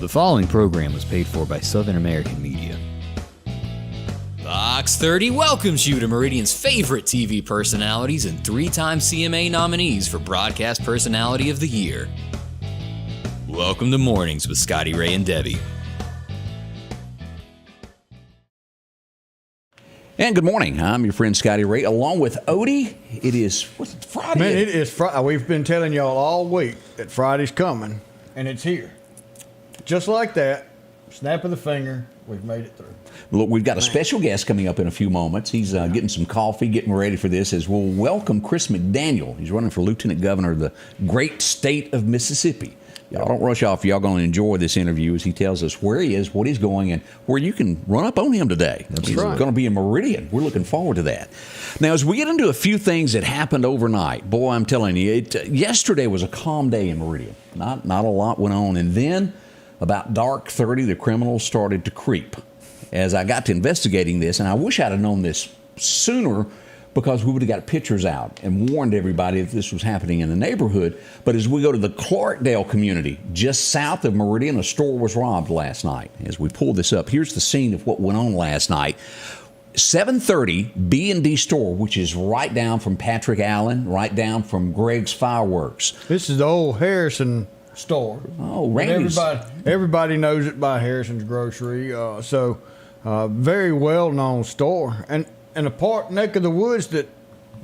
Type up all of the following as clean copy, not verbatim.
The following program was paid for by Southern American Media. Fox 30 welcomes you to Meridian's favorite TV personalities and three-time CMA nominees for Broadcast Personality of the Year. Welcome to Mornings with Scotty Ray and Debbie. And good morning. I'm your friend Scotty Ray, along with Odie. It is Friday. Man, it is Friday. We've been telling y'all all week that Friday's coming, and it's here. Just like that, snap of the finger, we've made it through. Look, we've got a special guest coming up in a few moments. He's getting some coffee, getting ready for this, as we'll welcome Chris McDaniel. He's running for Lieutenant Governor of the great state of Mississippi. Y'all don't rush off. Y'all going to enjoy this interview as he tells us where he is, what he's going, and where you can run up on him today. He's going to be in Meridian. We're looking forward to that. Now, as we get into a few things that happened overnight, boy, I'm telling you, yesterday was a calm day in Meridian. Not a lot went on. And then, about dark 30, the criminals started to creep. As I got to investigating this, and I wish I'd have known this sooner, because we would have got pictures out and warned everybody that this was happening in the neighborhood. But as we go to the Clarkdale Community, just south of Meridian, a store was robbed last night. As we pull this up, here's the scene of what went on last night. 7:30, B&D store, which is right down from Patrick Allen, right down from Greg's Fireworks. This is the old Harrison store. Oh, Randy's. Everybody knows it by Harrison's Grocery. Very well-known store. And a part neck of the woods that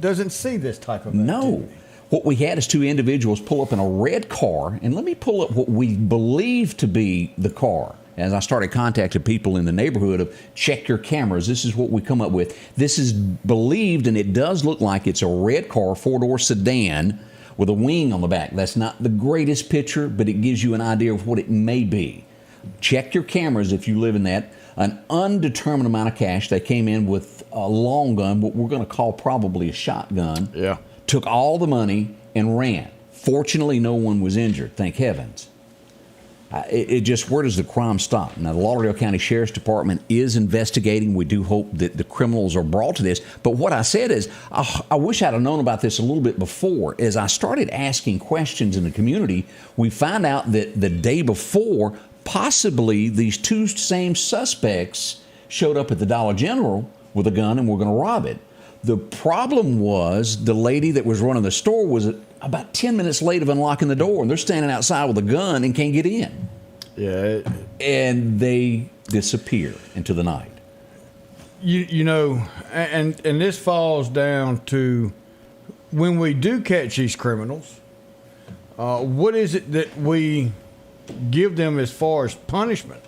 doesn't see this type of activity. No. What we had is two individuals pull up in a red car, and let me pull up what we believe to be the car. As I started contacting people in the neighborhood of check your cameras, this is what we come up with. This is believed, and it does look like it's a red car, four-door sedan with a wing on the back. That's not the greatest picture, but it gives you an idea of what it may be. Check your cameras if you live in that. An undetermined amount of cash. They came in with a long gun, what we're going to call probably a shotgun. Yeah. Took all the money and ran. Fortunately, no one was injured, thank heavens. It just, where does the crime stop? Now, the Lauderdale County Sheriff's Department is investigating. We do hope that the criminals are brought to this. But what I said is, I wish I'd have known about this a little bit before. As I started asking questions in the community, we found out that the day before, possibly these two same suspects showed up at the Dollar General with a gun and were going to rob it. The problem was the lady that was running the store was about 10 minutes late of unlocking the door, and they're standing outside with a gun and can't get in. Yeah. And they disappear into the night. You know, and this falls down to when we do catch these criminals, what is it that we give them as far as punishment?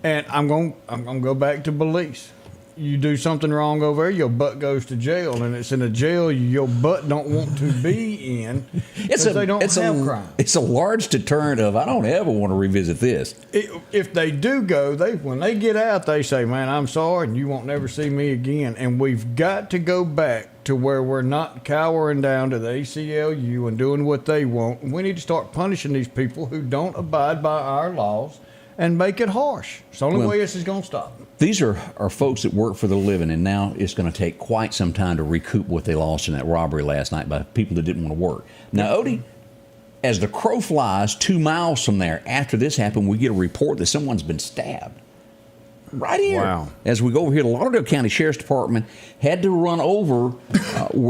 And I'm going to go back to police. You do something wrong over there, your butt goes to jail, and it's in a jail your butt don't want to be in because they don't have crime. It's a large deterrent of, I don't ever want to revisit this. If they do go, when they get out, they say, man, I'm sorry, and you won't never see me again. And we've got to go back to where we're not cowering down to the ACLU and doing what they want. We need to start punishing these people who don't abide by our laws and make it harsh. It's the only way this is going to stop. These are folks that work for their living, and now it's going to take quite some time to recoup what they lost in that robbery last night by people that didn't want to work. Now, Odie, as the crow flies 2 miles from there, after this happened, we get a report that someone's been stabbed. Right here. Wow. As we go over here, the Lauderdale County Sheriff's Department had to run over,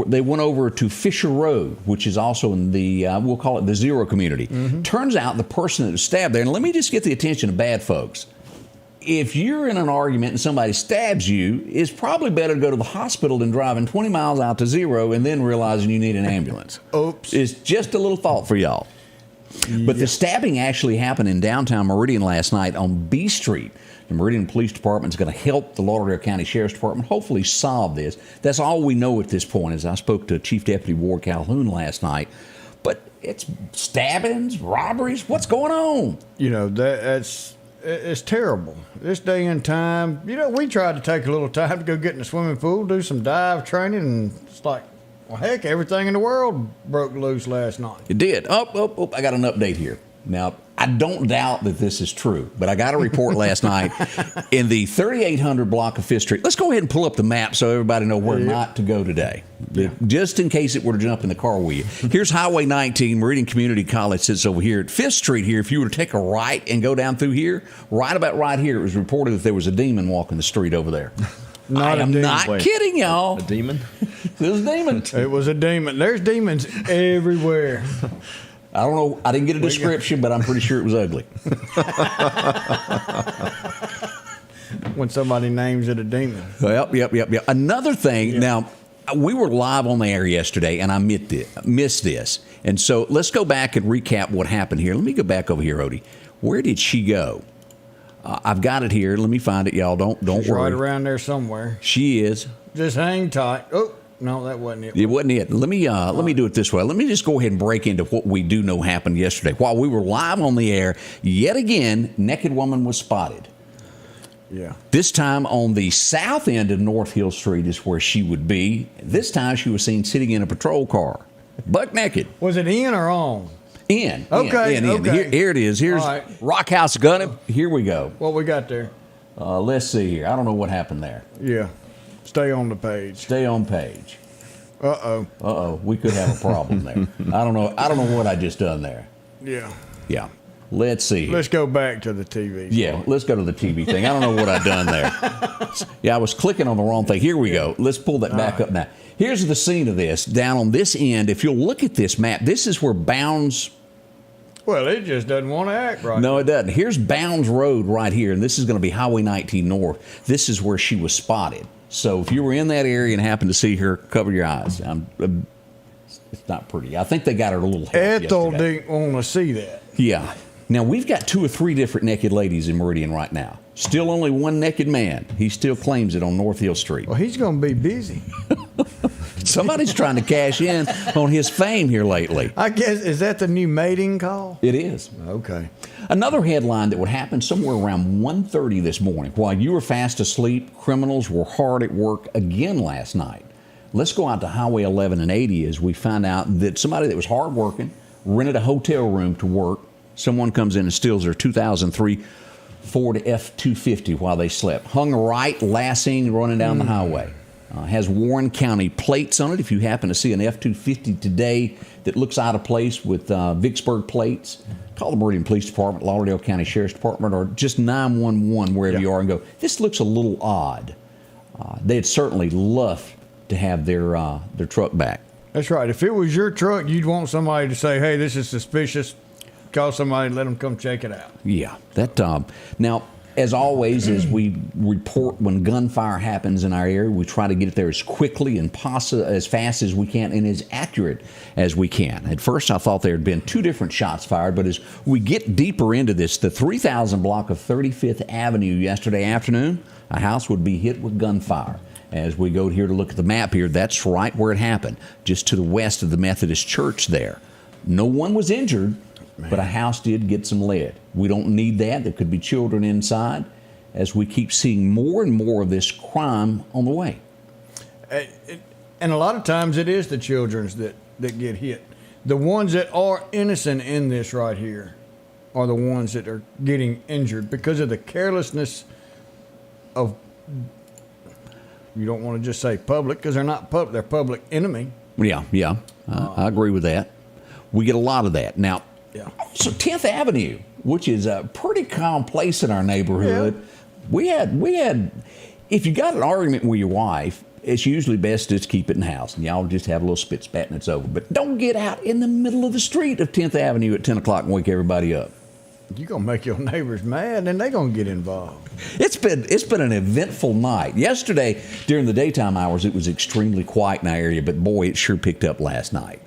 they went over to Fisher Road, which is also in the, we'll call it the Zero Community. Mm-hmm. Turns out the person that was stabbed there, and let me just get the attention of bad folks. If you're in an argument and somebody stabs you, it's probably better to go to the hospital than driving 20 miles out to Zero and then realizing you need an ambulance. Oops. It's just a little thought for y'all. But the stabbing actually happened in downtown Meridian last night on B Street. The Meridian Police Department is going to help the Lauderdale County Sheriff's Department hopefully solve this. That's all we know at this point. As I spoke to Chief Deputy Ward Calhoun last night. But it's stabbings, robberies. What's going on? You know, it's terrible. This day and time, you know, we tried to take a little time to go get in the swimming pool, do some dive training, and it's like, well, heck, everything in the world broke loose last night. It did. I got an update here. Now, I don't doubt that this is true, but I got a report last night in the 3800 block of Fifth Street. Let's go ahead and pull up the map so everybody know where not to go today, just in case it were to jump in the car with you. Here's Highway 19. Meridian Community College sits over here at Fifth Street here. If you were to take a right and go down through here, right about right here, it was reported that there was a demon walking the street over there. I am not kidding, y'all. A demon? It was a demon. It was a demon. There's demons everywhere. I don't know. I didn't get a description, but I'm pretty sure it was ugly. When somebody names it a demon. Well, yep. Another thing. Now, we were live on the air yesterday, and I missed this. And so let's go back and recap what happened here. Let me go back over here, Odie. Where did she go? I've got it here. Let me find it, y'all. Don't She's worry. right around there somewhere. She is. Just hang tight. Oh, no, that wasn't it. It wasn't it. Let me do it this way. Let me just go ahead and break into what we do know happened yesterday. While we were live on the air, yet again, naked woman was spotted. Yeah. This time on the south end of North Hill Street is where she would be. This time she was seen sitting in a patrol car, buck naked. Was it in or on? In. Okay. Here it is. Here's right. Rock House Gunning. Here we go. What we got there? Let's see here. I don't know what happened there. Yeah. Stay on the page. Stay on page. Uh-oh. We could have a problem there. I don't know what I just done there. Yeah. Yeah. Let's see. Let's go back to the TV. Yeah, let's go to the TV thing. I don't know what I done there. Yeah, I was clicking on the wrong thing. Here we go. Let's pull that back up now. Here's the scene of this. Down on this end, if you'll look at this map, this is where Bounds... Well, it just doesn't want to act right. No, it doesn't. Here's Bounds Road right here, and this is going to be Highway 19 North. This is where she was spotted. So if you were in that area and happened to see her, cover your eyes. It's not pretty. I think they got her a little help Ethel yesterday. didn't want to see that. Yeah. Now, we've got 2 or 3 different naked ladies in Meridian right now. Still only one naked man. He still claims it on North Hill Street. Well, he's going to be busy. Somebody's trying to cash in on his fame here lately. I guess, is that the new mating call? It is. Okay. Another headline that would happen somewhere around 1:30 this morning. While you were fast asleep, criminals were hard at work again last night. Let's go out to Highway 11 and 80 as we find out that somebody that was hardworking rented a hotel room to work. Someone comes in and steals their 2003 Ford F-250 while they slept. Hung right, last seen running down the highway. Has Warren County plates on it. If you happen to see an F-250 today that looks out of place with Vicksburg plates, call the Meridian Police Department, Lauderdale County Sheriff's Department, or just 911 wherever you are and go, this looks a little odd. They'd certainly love to have their truck back. That's right. If it was your truck, you'd want somebody to say, hey, this is suspicious. Call somebody and let them come check it out. Yeah. Now, as always, as we report when gunfire happens in our area, we try to get it there as quickly and as fast as we can and as accurate as we can. At first, I thought there had been 2 different shots fired, but as we get deeper into this, the 3000 block of 35th Avenue yesterday afternoon, a house would be hit with gunfire. As we go here to look at the map here, that's right where it happened, just to the west of the Methodist Church there. No one was injured. But a house did get some lead. We don't need that. There could be children inside as we keep seeing more and more of this crime on the way. And a lot of times it is the children that get hit. The ones that are innocent in this right here are the ones that are getting injured because of the carelessness of, you don't want to just say public because they're not public, they're public enemy. Yeah. I agree with that. We get a lot of that. Now, so 10th Avenue, which is a pretty common place in our neighborhood, we had, if you got an argument with your wife, it's usually best to just keep it in the house and y'all just have a little spit spat and it's over. But don't get out in the middle of the street of 10th Avenue at 10 o'clock and wake everybody up. You're going to make your neighbors mad and they're going to get involved. It's been an eventful night. Yesterday, during the daytime hours, it was extremely quiet in our area, but boy, it sure picked up last night.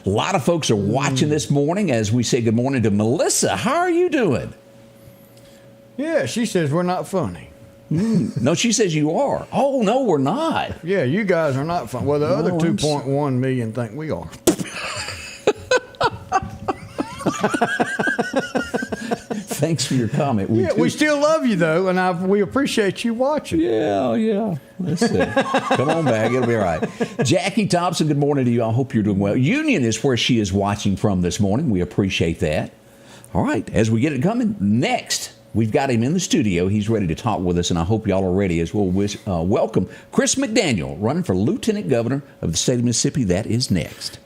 A lot of folks are watching this morning as we say good morning to Melissa. How are you doing? Yeah, she says we're not funny. No, she says you are. Oh, no, we're not. Yeah, you guys are not funny. Well, the other 2.1 million think we are. Thanks for your comment. We still love you, though, and we appreciate you watching. Yeah. Let's see. Come on back. It'll be all right. Jackie Thompson, good morning to you. I hope you're doing well. Union is where she is watching from this morning. We appreciate that. All right, as we get it coming, next, we've got him in the studio. He's ready to talk with us, and I hope y'all are ready as we'll welcome Chris McDaniel, running for Lieutenant Governor of the state of Mississippi. That is next.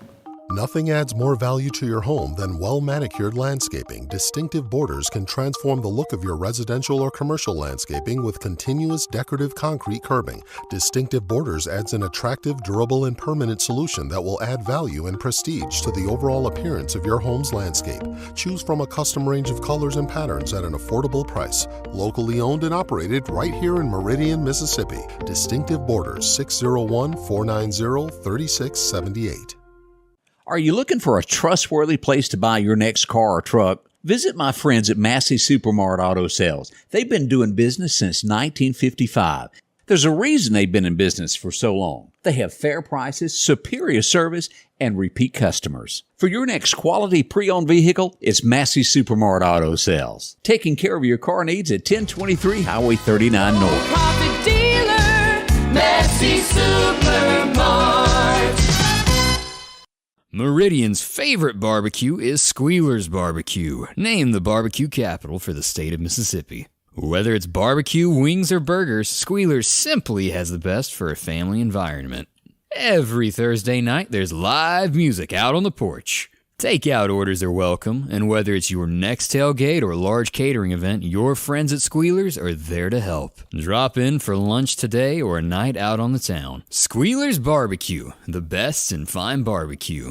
Nothing adds more value to your home than well-manicured landscaping. Distinctive Borders can transform the look of your residential or commercial landscaping with continuous decorative concrete curbing. Distinctive Borders adds an attractive, durable, and permanent solution that will add value and prestige to the overall appearance of your home's landscape. Choose from a custom range of colors and patterns at an affordable price. Locally owned and operated right here in Meridian, Mississippi. Distinctive Borders, 601-490-3678. Are you looking for a trustworthy place to buy your next car or truck? Visit my friends at Massey Supermart Auto Sales. They've been doing business since 1955. There's a reason they've been in business for so long. They have fair prices, superior service, and repeat customers. For your next quality pre-owned vehicle, it's Massey Supermart Auto Sales. Taking care of your car needs at 1023 Highway 39 North. Profit dealer, Massey Supermart. Meridian's favorite barbecue is Squealer's Barbecue, named the barbecue capital for the state of Mississippi. Whether it's barbecue, wings, or burgers, Squealer's simply has the best for a family environment. Every Thursday night, there's live music out on the porch. Takeout orders are welcome, and whether it's your next tailgate or large catering event, your friends at Squealer's are there to help. Drop in for lunch today or a night out on the town. Squealer's Barbecue, the best in fine barbecue.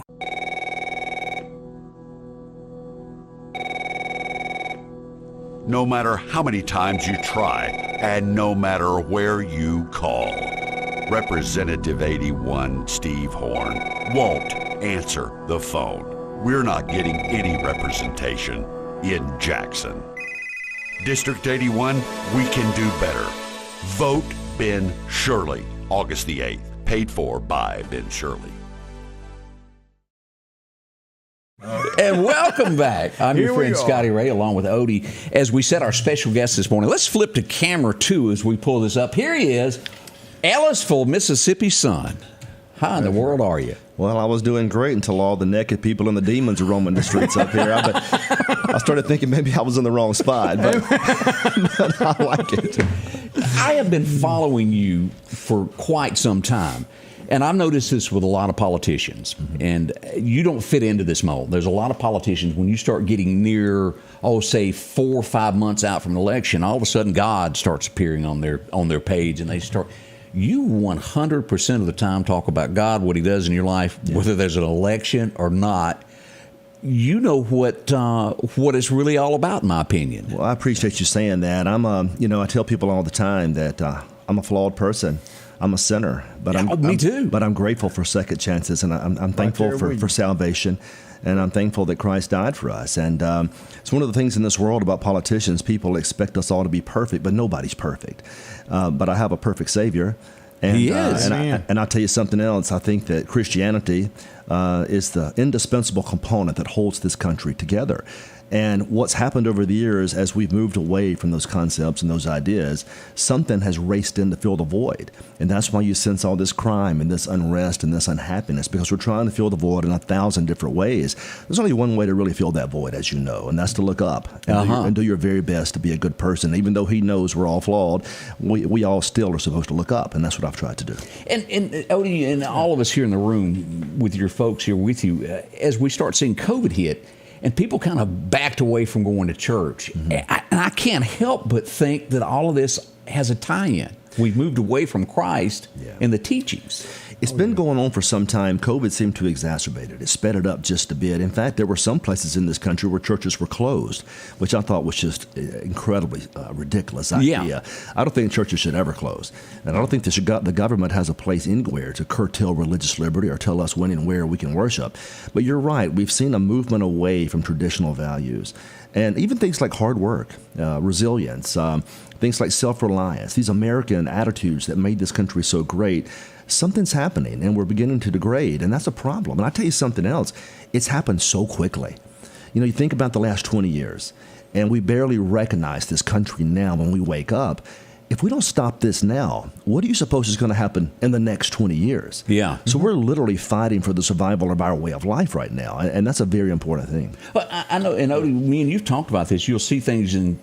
No matter how many times you try, and no matter where you call, Representative 81 Steve Horn won't answer the phone. We're not getting any representation in Jackson. District 81, we can do better. Vote Ben Shirley, August the 8th. Paid for by Ben Shirley. And welcome back. I'm your friend Scotty Ray, along with Odie, as we set our special guest this morning. Let's flip to camera 2 as we pull this up. Here he is, Ellisville, Mississippi son. How in the world are you? Well, I was doing great until all the naked people and the demons are roaming the streets up here. I started thinking maybe I was in the wrong spot, but I like it. I have been following you for quite some time, and I've noticed this with a lot of politicians, and you don't fit into this mold. There's a lot of politicians, when you start getting near, say 4 or 5 months out from an election, all of a sudden God starts appearing on their page, and they start... You 100% of the time talk about God, what He does in your life, whether there's an election or not. You know what it's really all about, in my opinion. Well, I appreciate you saying that. I tell people all the time that I'm a flawed person. I'm a sinner, but me too. But I'm grateful for second chances, and I'm thankful for salvation. And I'm thankful that Christ died for us. And it's one of the things in this world about politicians. People expect us all to be perfect, but nobody's perfect. But I have a perfect Savior. And, He is. And I'll tell you something else. I think that Christianity is the indispensable component that holds this country together. And what's happened over the years, as we've moved away from those concepts and those ideas, something has raced in to fill the void. And that's why you sense all this crime and this unrest and this unhappiness, because we're trying to fill the void in 1,000 different ways. There's only one way to really fill that void, as you know, and that's to look up and do your very best to be a good person. Even though He knows we're all flawed, we all still are supposed to look up, and that's what I've tried to do. And Odie, and all of us here in the room with your folks here with you, as we start seeing COVID hit, and people kind of backed away from going to church. And I can't help but think that all of this has a tie-in. We've moved away from Christ and the teachings. It's been going on for some time. COVID seemed to exacerbate it. It sped it up just a bit. In fact, there were some places in this country where churches were closed, which I thought was just incredibly ridiculous idea. Yeah. I don't think churches should ever close. And I don't think the government has a place anywhere to curtail religious liberty or tell us when and where we can worship. But you're right. We've seen a movement away from traditional values. And even things like hard work, resilience, things like self-reliance, these American attitudes that made this country so great, something's happening, and we're beginning to degrade, and that's a problem. And I'll tell you something else. It's happened so quickly. You think about the last 20 years, and we barely recognize this country now when we wake up. if we don't stop this now, what do you suppose is going to happen in the next 20 years? Yeah. So we're literally fighting for the survival of our way of life right now, and that's a very important thing. Well, I know, and Odie, me and you've talked about this. You'll see things in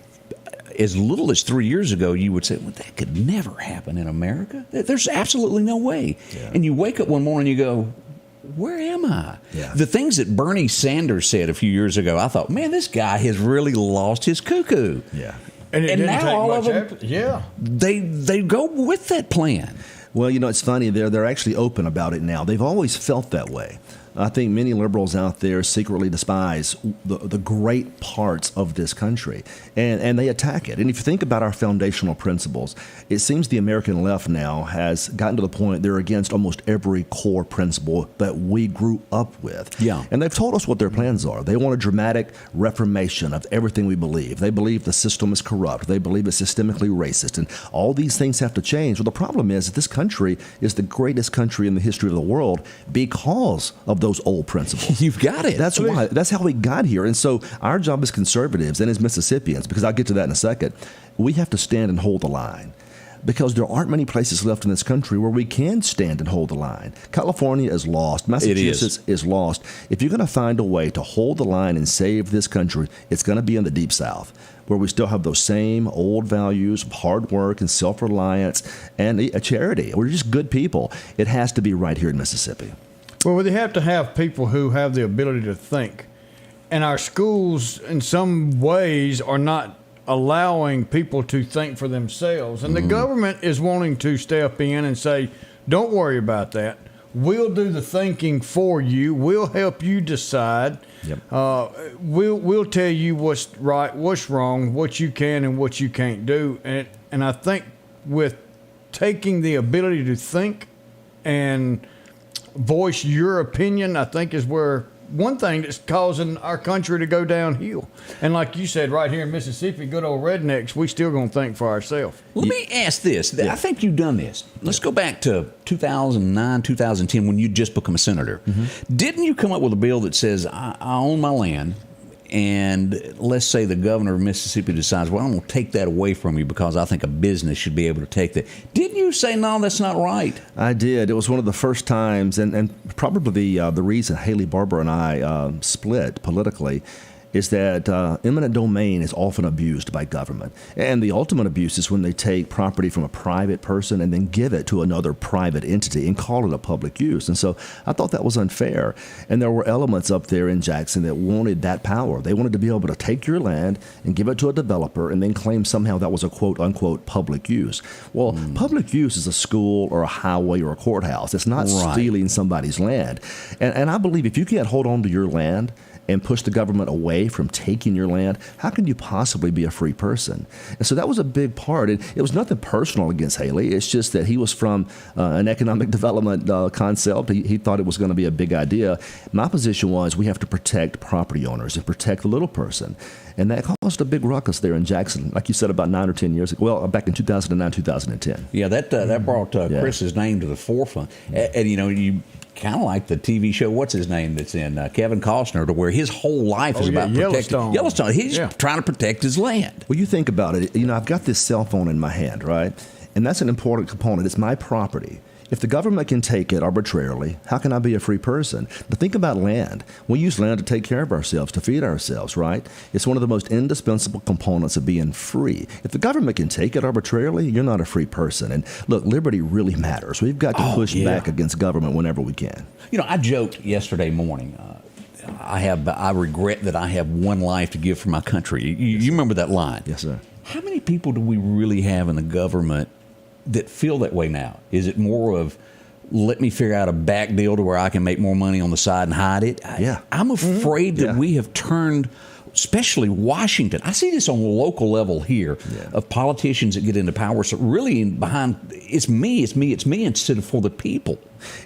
as little as 3 years ago. You would say, well, that could never happen in America. There's absolutely no way. Yeah. And you wake up one morning and you go, where am I? Yeah. The things that Bernie Sanders said a few years ago, I thought, man, this guy has really lost his cuckoo. Yeah. And, now all of them, yeah, they go with that plan. Well, it's funny. They're actually open about it now. They've always felt that way. I think many liberals out there secretly despise the great parts of this country, and they attack it. And if you think about our foundational principles, it seems the American left now has gotten to the point they're against almost every core principle that we grew up with. Yeah. And they've told us what their plans are. They want a dramatic reformation of everything we believe. They believe the system is corrupt. They believe it's systemically racist. And all these things have to change. Well, the problem is that this country is the greatest country in the history of the world because of those old principles. You've got it. That's why. That's how we got here. And so our job as conservatives and as Mississippians, because I'll get to that in a second, we have to stand and hold the line. Because there aren't many places left in this country where we can stand and hold the line. California is lost. Massachusetts is lost. If you're going to find a way to hold the line and save this country, it's going to be in the Deep South, where we still have those same old values of hard work and self-reliance and a charity. We're just good people. It has to be right here in Mississippi. Well, they have to have people who have the ability to think. And our schools, in some ways, are not allowing people to think for themselves. And the government is wanting to step in and say, don't worry about that. We'll do the thinking for you. We'll help you decide. Yep. We'll tell you what's right, what's wrong, what you can and what you can't do. And I think with taking the ability to think and voice your opinion, I think is where one thing that's causing our country to go downhill. And like you said, right here in Mississippi, good old rednecks, we still going to think for ourselves. Let me ask this. I think you've done this. Let's go back to 2009, 2010, when you just become a senator. Didn't you come up with a bill that says, I own my land, and let's say the governor of Mississippi decides, well, I'm going to take that away from you because I think a business should be able to take that. Didn't you say, no, that's not right? I did. It was one of the first times, and probably the reason Haley Barbour and I split politically is that eminent domain is often abused by government. And the ultimate abuse is when they take property from a private person and then give it to another private entity and call it a public use. And so I thought that was unfair. And there were elements up there in Jackson that wanted that power. They wanted to be able to take your land and give it to a developer and then claim somehow that was a quote-unquote public use. Well, public use is a school or a highway or a courthouse. It's not stealing somebody's land. And I believe if you can't hold on to your land and push the government away from taking your land, how can you possibly be a free person? And so that was a big part. And it was nothing personal against Haley. It's just that he was from an economic development concept. He thought it was going to be a big idea. My position was we have to protect property owners and protect the little person. And that caused a big ruckus there in Jackson, like you said, about 9 or 10 years ago. Well, back in 2009, 2010. Yeah, that brought Chris's name to the forefront. And you kind of like the TV show, what's his name that's in Kevin Costner, to where his whole life is about protecting Yellowstone. He's trying to protect his land. Well, you think about it. I've got this cell phone in my hand, right? And that's an important component. It's my property. If the government can take it arbitrarily, how can I be a free person? But think about land. We use land to take care of ourselves, to feed ourselves, right? It's one of the most indispensable components of being free. If the government can take it arbitrarily, you're not a free person. And look, liberty really matters. We've got to push back against government whenever we can. I joked yesterday morning. I regret that I have one life to give for my country. You remember that line? Yes, sir. How many people do we really have in the government that feel that way now? Is it more of, let me figure out a back deal to where I can make more money on the side and hide it? I'm afraid that we have turned, especially Washington. I see this on the local level here of politicians that get into power. So really behind, it's me instead of for the people.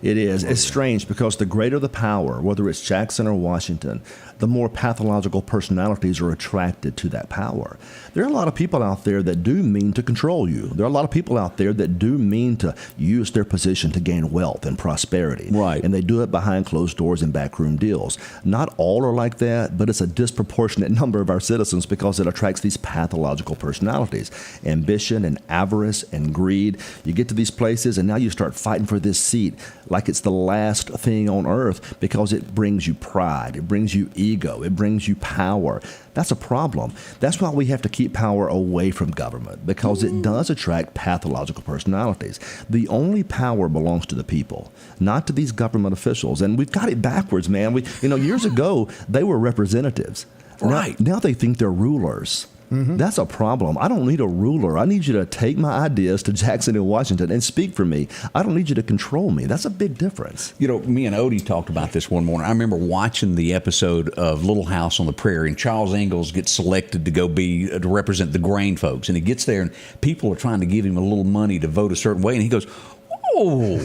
It is. It's strange because the greater the power, whether it's Jackson or Washington, the more pathological personalities are attracted to that power. There are a lot of people out there that do mean to control you. There are a lot of people out there that do mean to use their position to gain wealth and prosperity. Right. And they do it behind closed doors and backroom deals. Not all are like that, but it's a disproportionate number of our citizens because it attracts these pathological personalities. Ambition and avarice and greed. You get to these places and now you start fighting for this seat like it's the last thing on earth because it brings you pride. It brings you ego. It brings you power. That's a problem. That's why we have to keep power away from government because it does attract pathological personalities. The only power belongs to the people, not to these government officials. And we've got it backwards, man. Years ago, they were representatives. Right. Now they think they're rulers. That's a problem. I don't need a ruler. I need you to take my ideas to Jackson and Washington and speak for me. I don't need you to control me. That's a big difference. Me and Odie talked about this one morning. I remember watching the episode of Little House on the Prairie, and Charles Ingalls gets selected to go to represent the grain folks. And he gets there, and people are trying to give him a little money to vote a certain way. And he goes, "Oh,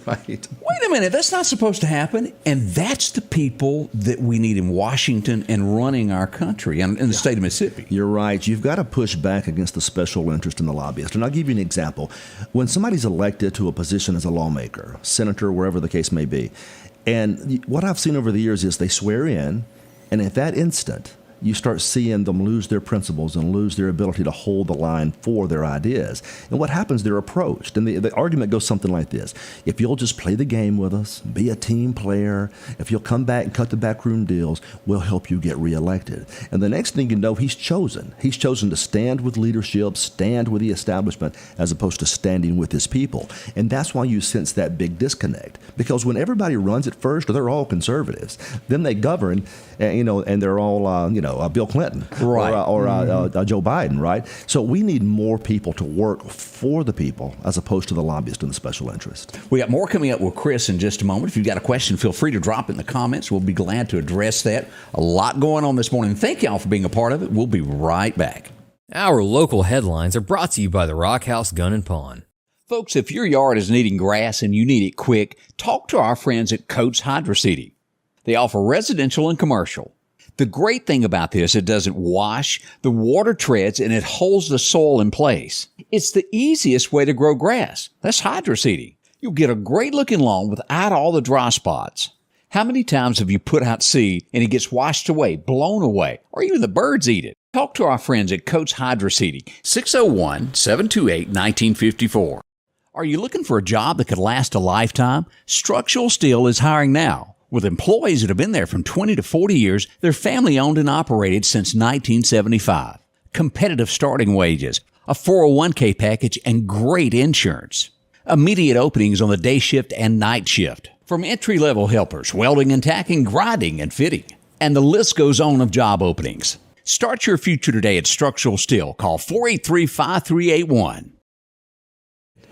Right. wait a minute, that's not supposed to happen." And that's the people that we need in Washington and running our country and in the state of Mississippi. You're right. You've got to push back against the special interest and the lobbyists. And I'll give you an example. When somebody's elected to a position as a lawmaker, senator, wherever the case may be, and what I've seen over the years is they swear in, and at that instant, you start seeing them lose their principles and lose their ability to hold the line for their ideas. And what happens, they're approached. And the argument goes something like this. If you'll just play the game with us, be a team player, if you'll come back and cut the backroom deals, we'll help you get reelected. And the next thing you know, he's chosen. He's chosen to stand with leadership, stand with the establishment, as opposed to standing with his people. And that's why you sense that big disconnect. Because when everybody runs at first, they're all conservatives. Then they govern, and they're all, Bill Clinton Right. or Joe Biden, right? So we need more people to work for the people as opposed to the lobbyists and the special interest. We got more coming up with Chris in just a moment. If you've got a question, feel free to drop it in the comments. We'll be glad to address that. A lot going on this morning. Thank y'all for being a part of it. We'll be right back. Our local headlines are brought to you by the Rock House Gun and Pawn. Folks, if your yard is needing grass and you need it quick, talk to our friends at Coates Hydro Seeding. They offer residential and commercial. The great thing about this, it doesn't wash, the water treads, and it holds the soil in place. It's the easiest way to grow grass. That's hydro seeding. You'll get a great-looking lawn without all the dry spots. How many times have you put out seed and it gets washed away, blown away, or even the birds eat it? Talk to our friends at Coates Hydro Seeding, 601-728-1954. Are you looking for a job that could last a lifetime? Structural Steel is hiring now. With employees that have been there from 20 to 40 years, they're family-owned and operated since 1975. Competitive starting wages, a 401k package, and great insurance. Immediate openings on the day shift and night shift. From entry-level helpers, welding and tacking, grinding and fitting. And the list goes on of job openings. Start your future today at Structural Steel. Call 483-5381.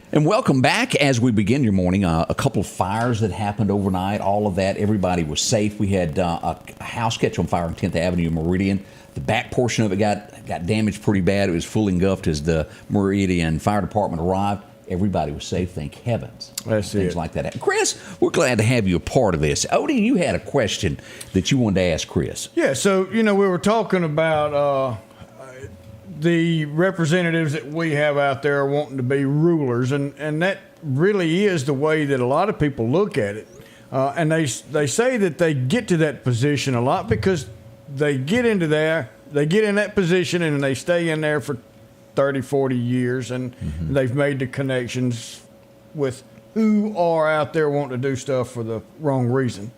And welcome back as we begin your morning. A couple of fires that happened overnight, all of that. Everybody was safe. We had a house catch on fire on 10th Avenue in Meridian. The back portion of it got damaged pretty bad. It was fully engulfed as the Meridian Fire Department arrived. Everybody was safe, thank heavens. That's Things it. like that. Chris, we're glad to have you a part of this. Odie, you had a question that you wanted to ask Chris. Yeah, so, we were talking about the representatives that we have out there wanting to be rulers, and that really is the way that a lot of people look at it. And they say that they get to that position a lot because they get in that position and they stay in there for 30, 40 years, and they've made the connections with who are out there wanting to do stuff for the wrong reason.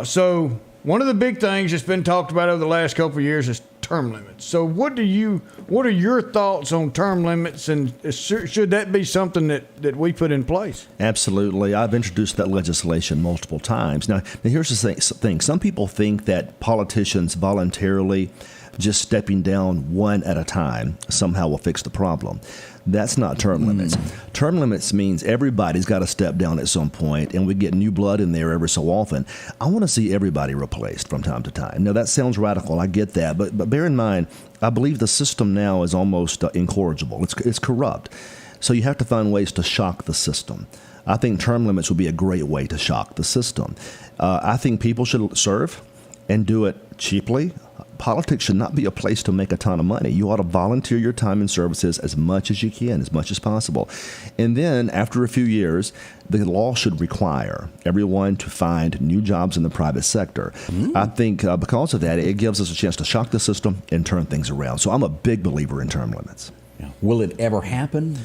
So one of the big things that's been talked about over the last couple of years is term limits. So what are your thoughts on term limits, and should that be something that we put in place? Absolutely. I've introduced that legislation multiple times. Now here's the thing. Some people think that politicians voluntarily just stepping down one at a time somehow will fix the problem. That's not term limits. Term limits means everybody's got to step down at some point, and we get new blood in there every so often. I want to see everybody replaced from time to time. Now, that sounds radical. I get that. But bear in mind, I believe the system now is almost incorrigible. It's corrupt. So you have to find ways to shock the system. I think term limits would be a great way to shock the system. I think people should serve and do it cheaply. Politics should not be a place to make a ton of money. You ought to volunteer your time and services as much as you can, as much as possible. And then after a few years, the law should require everyone to find new jobs in the private sector. I think because of that, it gives us a chance to shock the system and turn things around. So I'm a big believer in term limits. Yeah. Will it ever happen?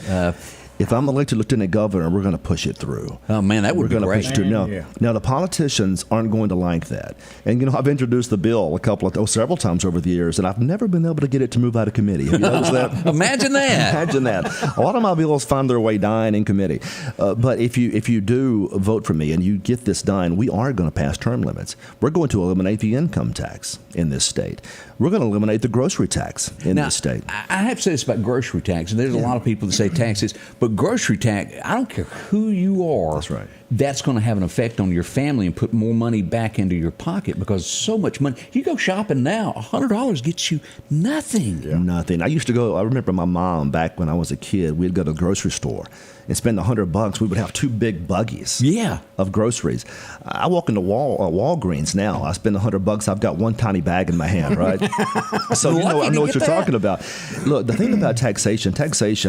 If I'm elected lieutenant governor, we're going to push it through. Oh, man, that would be great. Push it through. Now, the politicians aren't going to like that. And, I've introduced the bill several times over the years, and I've never been able to get it to move out of committee. Have you noticed that? Imagine that. Imagine that. A lot of my bills find their way dying in committee. But if you do vote for me and you get this done, we are going to pass term limits. We're going to eliminate the income tax in this state. We're going to eliminate the grocery tax in this state. I have to say this about grocery tax. There's a lot of people that say taxes, but grocery tax, I don't care who you are. That's right. That's going to have an effect on your family and put more money back into your pocket because so much money. You go shopping now, $100 gets you nothing. Yeah. Nothing. I remember my mom back when I was a kid, we'd go to the grocery store and spend $100. We would have 2 big buggies of groceries. I walk into Walgreens now. I spend $100. I've got one tiny bag in my hand, right? So I know what you're talking about. Look, the thing about taxation,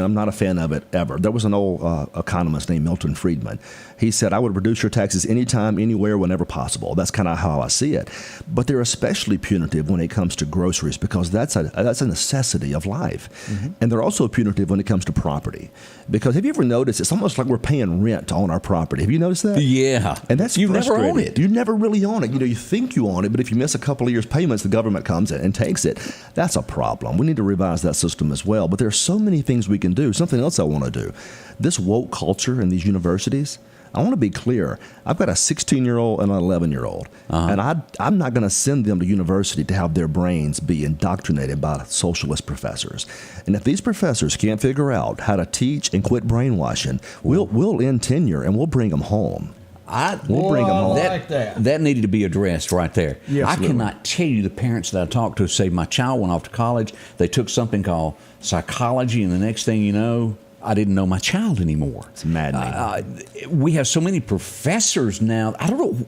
I'm not a fan of it ever. There was an old economist named Milton Friedman. He said, I would reduce your taxes anytime, anywhere, whenever possible. That's kind of how I see it. But they're especially punitive when it comes to groceries because that's a necessity of life. And they're also punitive when it comes to property. Because have you ever noticed, it's almost like we're paying rent on our property. Have you noticed that? Yeah. And that's You never own it. You never really own it. You think you own it, but if you miss a couple of years' payments, the government comes in and takes it. That's a problem. We need to revise that system as well. But there are so many things we can do. Something else I want to do. This woke culture in these universities, I want to be clear. I've got a 16-year-old and an 11-year-old, and I'm not going to send them to university to have their brains be indoctrinated by socialist professors. And if these professors can't figure out how to teach and quit brainwashing, we'll end tenure and we'll bring them home. We'll bring them home. That needed to be addressed right there. Yeah, I cannot tell you the parents that I talked to say my child went off to college. They took something called psychology, and the next thing you know, I didn't know my child anymore. It's maddening. We have so many professors now. I don't know.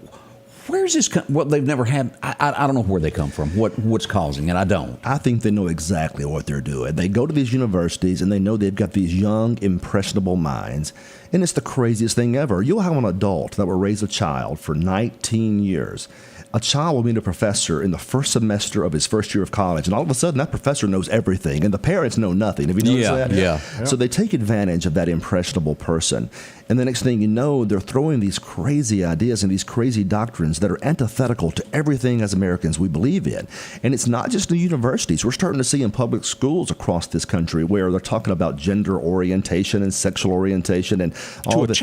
Where's this? What they've never had. I don't know where they come from. What's causing it? I don't. I think they know exactly what they're doing. They go to these universities and they know they've got these young, impressionable minds. And it's the craziest thing ever. You'll have an adult that will raise a child for 19 years. A child will meet a professor in the first semester of his first year of college, and all of a sudden that professor knows everything, and the parents know nothing. Have you noticed that? Yeah. So they take advantage of that impressionable person. And the next thing you know, they're throwing these crazy ideas and these crazy doctrines that are antithetical to everything as Americans we believe in. And it's not just in universities. We're starting to see in public schools across this country where they're talking about gender orientation and sexual orientation and all to a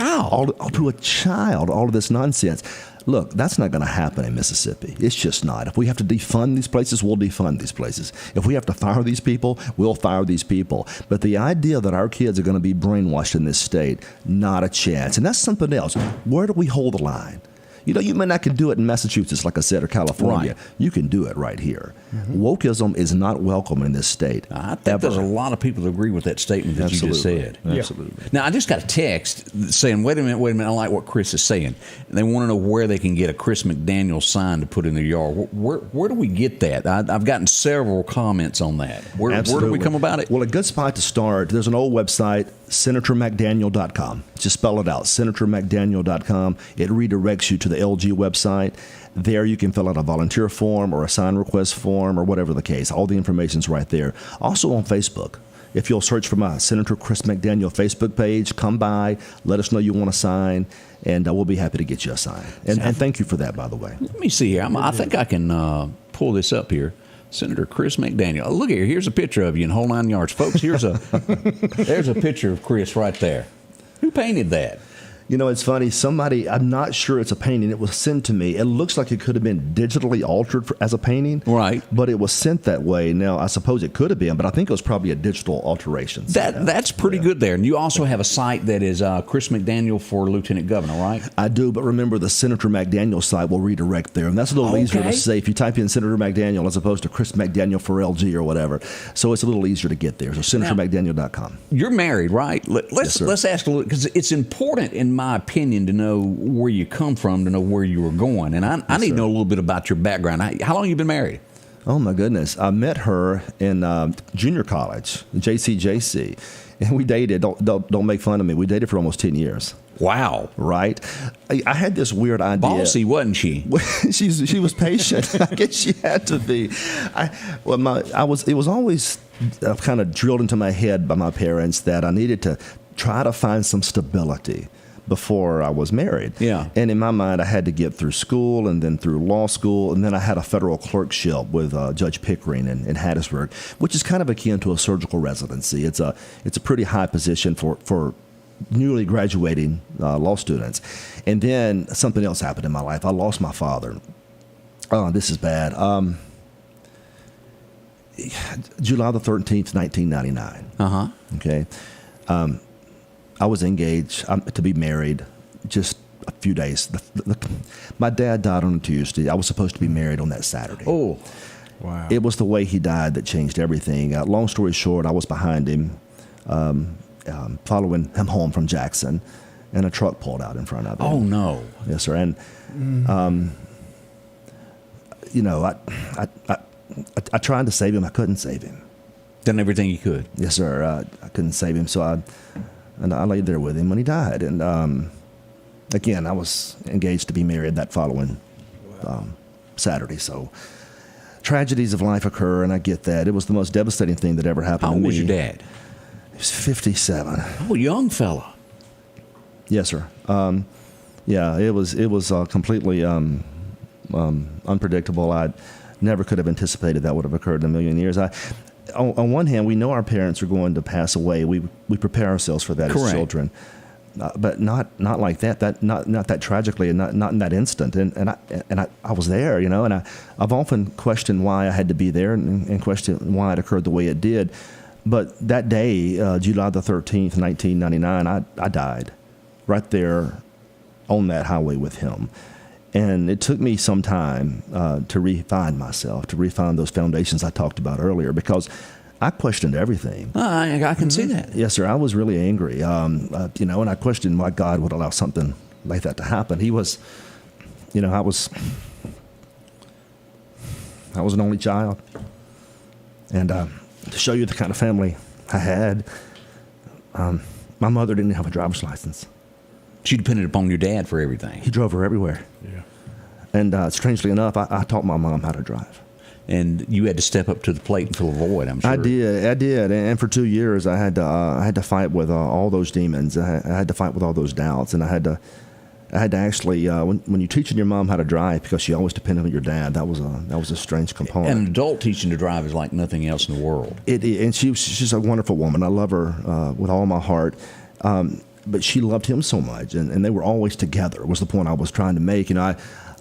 child. All of this nonsense. Look, that's not going to happen in Mississippi. It's just not. If we have to defund these places, we'll defund these places. If we have to fire these people, we'll fire these people. But the idea that our kids are going to be brainwashed in this state, not a chance. And that's something else. Where do we hold the line? You may not can do it in Massachusetts, like I said, or California. Right. You can do it right here. Wokeism is not welcome in this state. I think there's a lot of people that agree with that statement that you just said. Absolutely. Now, I just got a text saying, wait a minute, I like what Chris is saying. And they want to know where they can get a Chris McDaniel sign to put in their yard. Where do we get that? I've gotten several comments on that. Where do we come about it? Well, a good spot to start, there's an old website, senatormcdaniel.com. Just spell it out, senatormcdaniel.com. It redirects you to the LG website. There you can fill out a volunteer form or a sign request form or whatever the case. All the information's right there. Also on Facebook. If you'll search for my Senator Chris McDaniel Facebook page, come by, let us know you want to sign, and we'll be happy to get you a sign. And thank you for that, by the way. Let me see here. I think I can pull this up here. Senator Chris McDaniel. Oh, look here. Here's a picture of you in whole 9 yards. Folks, there's a picture of Chris right there. Who painted that? It's funny. Somebody, I'm not sure it's a painting. It was sent to me. It looks like it could have been digitally altered as a painting. Right. But it was sent that way. Now, I suppose it could have been, but I think it was probably a digital alteration. That's pretty good there. And you also have a site that is Chris McDaniel for Lieutenant Governor, right? I do, but remember the Senator McDaniel site will redirect there. And that's a little easier to say if you type in Senator McDaniel as opposed to Chris McDaniel for LG or whatever. So it's a little easier to get there. So senatormcdaniel.com. You're married, right? Yes, sir. Let's ask a little, because it's important in my opinion, to know where you come from, to know where you were going. And I need to know a little bit about your background. How long have you been married? Oh, my goodness. I met her in junior college, JCJC, and we dated. Don't make fun of me. We dated for almost 10 years. Wow. Right? I had this weird idea. Bossy, wasn't she? She was patient. I guess she had to be. It was always kind of drilled into my head by my parents that I needed to try to find some stability before I was married. Yeah. And in my mind, I had to get through school and then through law school, and then I had a federal clerkship with Judge Pickering in Hattiesburg, which is kind of akin to a surgical residency. It's a pretty high position for newly graduating law students. And then something else happened in my life. I lost my father. Oh, this is bad. July the 13th, 1999. Uh-huh. Okay. I was engaged to be married just a few days. My dad died on a Tuesday. I was supposed to be married on that Saturday. Oh, wow. It was the way he died that changed everything. Long story short, I was behind him, following him home from Jackson, and a truck pulled out in front of him. Oh, no. Yes, sir. And, I tried to save him. I couldn't save him. Done everything you could. Yes, sir. I couldn't save him, so I laid there with him when he died. And again, I was engaged to be married that following Saturday. So tragedies of life occur, and I get that. It was the most devastating thing that ever happened How to old me. was your dad? He was 57. Oh, young fella. Yes, sir. It was completely unpredictable. I never could have anticipated that would have occurred in a million years. On one hand, we know our parents are going to pass away. We prepare ourselves for that. Correct. As children, but not like that. Not that tragically, and not in that instant. And I was there, and I've often questioned why I had to be there, and questioned why it occurred the way it did. But that day, July the 13th, 1999, I died right there on that highway with him. And it took me some time to refine myself, to refine those foundations I talked about earlier, because I questioned everything. I can see that. Yes, sir. I was really angry, and I questioned why God would allow something like that to happen. He was, I was an only child. And to show you the kind of family I had, my mother didn't have a driver's license. She depended upon your dad for everything. He drove her everywhere. Yeah. And strangely enough, I taught my mom how to drive. And you had to step up to the plate and fill a void, I'm sure. I did. And for 2 years, I had to fight with all those demons. I had to fight with all those doubts, and I had to actually when you're teaching your mom how to drive, because she always depended on your dad. That was a strange component. And an adult teaching to drive is like nothing else in the world. And she's a wonderful woman. I love her with all my heart. But she loved him so much, and they were always together, was the point I was trying to make. I